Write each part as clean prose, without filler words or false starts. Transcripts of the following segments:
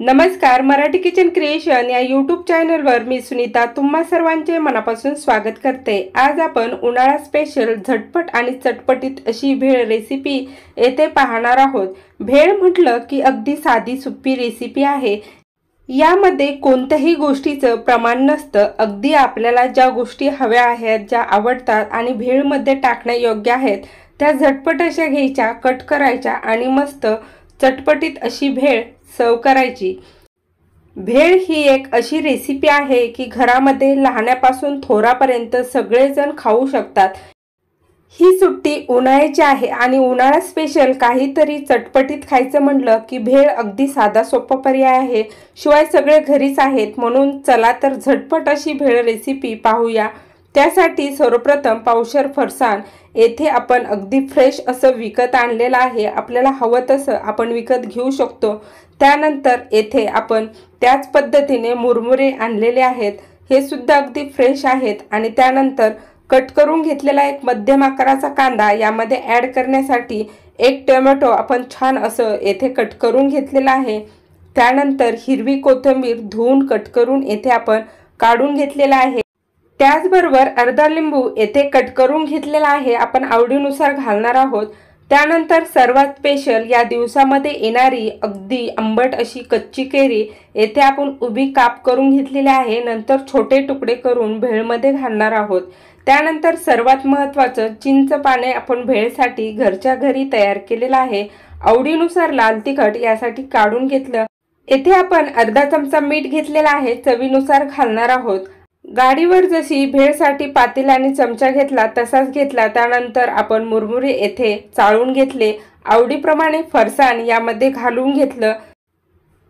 नमस्कार, Marathi kitchen creation या YouTube चॅनलवर मी सुनीता तुम्हा सर्वांचे मनापासून स्वागत करते। आज आपण उन्हाळा स्पेशल झटपट आणि चटपटीत अशी भेळ रेसिपी येथे पाहणार आहोत। भेळ म्हटलं की अगदी साधी सोपी रेसिपी आहे। यामध्ये कोणत्याही गोष्टीचं प्रमाण नसतं। अगदी आपल्याला ज्या गोष्टी हव्या आहेत, ज्या आवडतात आणि भेळमध्ये टाकण्यायोग्य आहेत त्या झटपट अशा घ्यायच्या, कट करायच्या आणि मस्त चटपटीत अशी भेळ सर्व करायची। भेळ ही एक अशी रेसिपी आहे की घरामध्ये लहानापासून थोरापर्यंत सगळेजण खाऊ शकतात। ही सुट्टी उन्हाळ्याची आहे आणि उन्हाळा स्पेशल काहीतरी चटपटीत खायचं म्हटलं की भेळ अगदी साधा सोपा पर्याय आहे। शिवाय सगळे घरीच आहेत, म्हणून चला तर झटपट अशी भेळ रेसिपी पाहूया। त्यासाठी सर्वप्रथम पावशेर फरसाण येथे आपण अगदी फ्रेश असं विकत आणलेलं आहे। आपल्याला हवं तसं आपण विकत घेऊ शकतो। त्यानंतर येथे आपण त्याच पद्धतीने मुरमुरे आणलेले आहेत, हे सुद्धा अगदी फ्रेश आहेत। आणि त्यानंतर कट करून घेतलेला एक मध्यम आकाराचा कांदा यामध्ये ॲड करण्यासाठी एक टोमॅटो आपण छान असं येथे कट करून घेतलेला आहे। त्यानंतर हिरवी कोथिंबीर धुवून कट करून येथे आपण काढून घेतलेला आहे। त्याचबरोबर अर्धा लिंबू येथे कट करून घेतलेला आहे, आपण आवडीनुसार घालणार आहोत। त्यानंतर सर्वात स्पेशल या दिवसामध्ये येणारी अगदी आंबट अशी कच्ची केरी येथे आपण उभी काप करून घेतलेली आहे, नंतर छोटे तुकडे करून भेळमध्ये घालणार आहोत। त्यानंतर सर्वात महत्त्वाचं चिंच पाने आपण भेळसाठी घरच्या घरी तयार केलेलं आहे। आवडीनुसार लाल तिखट यासाठी काढून घेतलं। येथे आपण अर्धा चमचा मीठ घेतलेला आहे, चवीनुसार घालणार आहोत। गाडीवर जशी भेळसाठी पातेला आणि चमचा घेतला तसाच घेतला। त्यानंतर आपण मुरमुरे येथे चाळून घेतले। आवडीप्रमाणे फरसाण यामध्ये घालून घेतलं।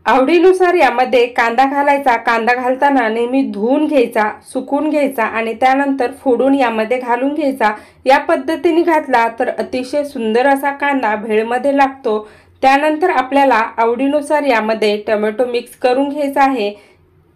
आवडीनुसार यामध्ये कांदा घालायचा। कांदा घालताना नेहमी धुवून घ्यायचा, सुकून घ्यायचा आणि त्यानंतर फोडून यामध्ये घालून घ्यायचा। या पद्धतीने घातला तर अतिशय सुंदर असा कांदा भेळमध्ये लागतो। त्यानंतर आपल्याला आवडीनुसार यामध्ये टोमॅटो मिक्स करून घ्यायचा आहे।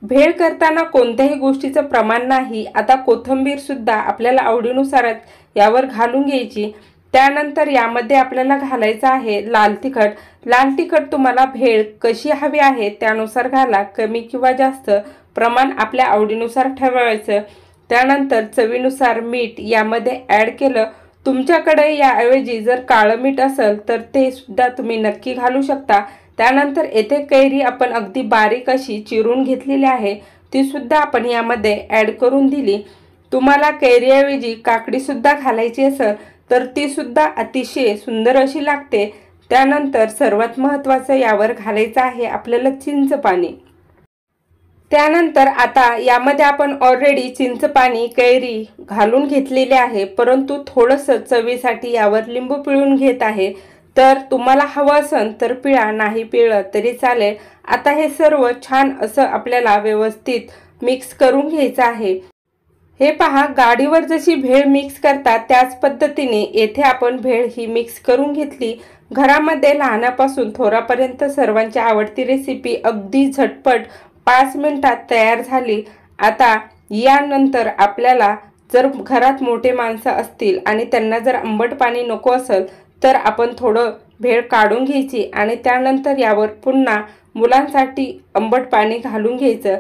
भेळ करताना कोणत्याही गोष्टीचं प्रमाण नाही। आता कोथिंबीर सुद्धा आपल्याला आवडीनुसारच यावर घालून घ्यायची। त्यानंतर यामध्ये आपल्याला घालायचं आहे लाल तिखट। लाल तिखट तुम्हाला भेळ कशी हवी आहे त्यानुसार घाला, कमी किंवा जास्त प्रमाण आपल्या आवडीनुसार ठरवायचं। त्यानंतर चवीनुसार मीठ यामध्ये ॲड केलं। तुमच्याकडे याऐवजी जर काळं मीठ असेल तर ते सुद्धा तुम्ही नक्की घालू शकता। त्यानंतर येथे कैरी आपण अगदी बारीक अशी चिरून घेतलेली आहे, ती सुद्धा आपण यामध्ये ॲड करून दिली। तुम्हाला कैरीऐवजी काकडी सुद्धा घालायची असेल तर ती सुद्धा अतिशय सुंदर अशी लागते। त्यानंतर सर्वात महत्त्वाचं यावर घालायचं आहे आपल्याला चिंच पाणी। त्यानंतर आता यामध्ये आपण ऑलरेडी चिंच पाणी कैरी घालून घेतलेले आहे, परंतु थोडंसं चवीसाठी यावर लिंबू पिळून घेत आहे। तर तुम्हाला हवं असेल तर पिळा, नाही पिळलं तरी चालेल। आता हे सर्व छान असं आपल्याला व्यवस्थित मिक्स करून घ्यायचं आहे। हे पहा, गाडीवर जशी भेळ मिक्स करतात त्याच पद्धतीने येथे आपण भेळ ही मिक्स करून घेतली। घरामध्ये लहानापासून थोरापर्यंत सर्वांची आवडती रेसिपी अगदी झटपट 5 मिनिटात तयार झाली। आता यानंतर आपल्याला जर घरात मोठे माणसं असतील आणि त्यांना जर आंबट पाणी नको असेल तर आपण थोडं भेळ काढून घ्यायची आणि त्यानंतर यावर पुन्हा मुलांसाठी आंबट पाणी घालून घ्यायचं,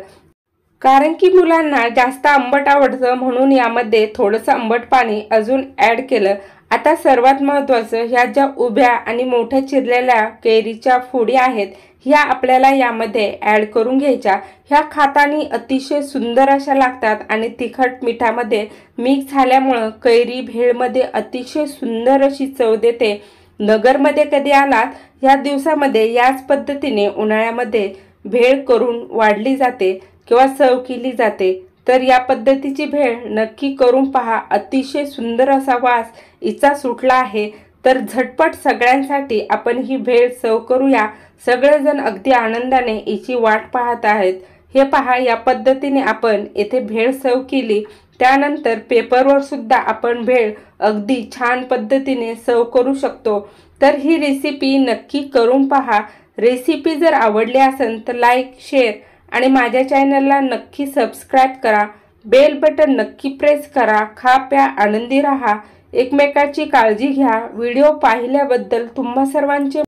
कारण की मुलांना जास्त आंबट आवडतं, म्हणून यामध्ये थोडंसं आंबट पाणी अजून ॲड केलं। आता सर्वात महत्त्वाचं, ह्या ज्या उभ्या आणि मोठ्या चिरलेल्या कैरीच्या फोडी आहेत ह्या आपल्याला यामध्ये ॲड करून घ्यायच्या। ह्या खाताना अतिशय सुंदर अशा लागतात आणि तिखट मिठामध्ये मिक्स झाल्यामुळं कैरी भेळमध्ये अतिशय सुंदर अशी चव देते। नगरमध्ये कधी आलात ह्या दिवसामध्ये याच पद्धतीने उन्हाळ्यामध्ये भेळ करून वाढली जाते किंवा सर्व केली जाते। तर या पद्धतीची भेळ नक्की करून पहा, अतिशय सुंदर असा वास हिचा सुटला आहे। तर झटपट सगळ्यांसाठी आपण ही भेळ सर्व करूया। सगळेजण अगदी आनंदाने हिची वाट पाहत आहेत। हे पहा, या पद्धतीने आपण येथे भेळ सर्व केली। त्यानंतर पेपरवर सुद्धा आपण भेळ अगदी छान पद्धतीने सर्व करू शकतो। तर ही रेसिपी नक्की करून पहा। रेसिपी जर आवडली असेल तर लाईक, शेअर आणि माझ्या चॅनलला नक्की सबस्क्राईब करा। बेल बटन नक्की प्रेस करा। खा प्या आनंदी राहा, एकमेकाची काळजी घ्या। व्हिडिओ पाहिल्याबद्दल तुम्हा सर्वांचे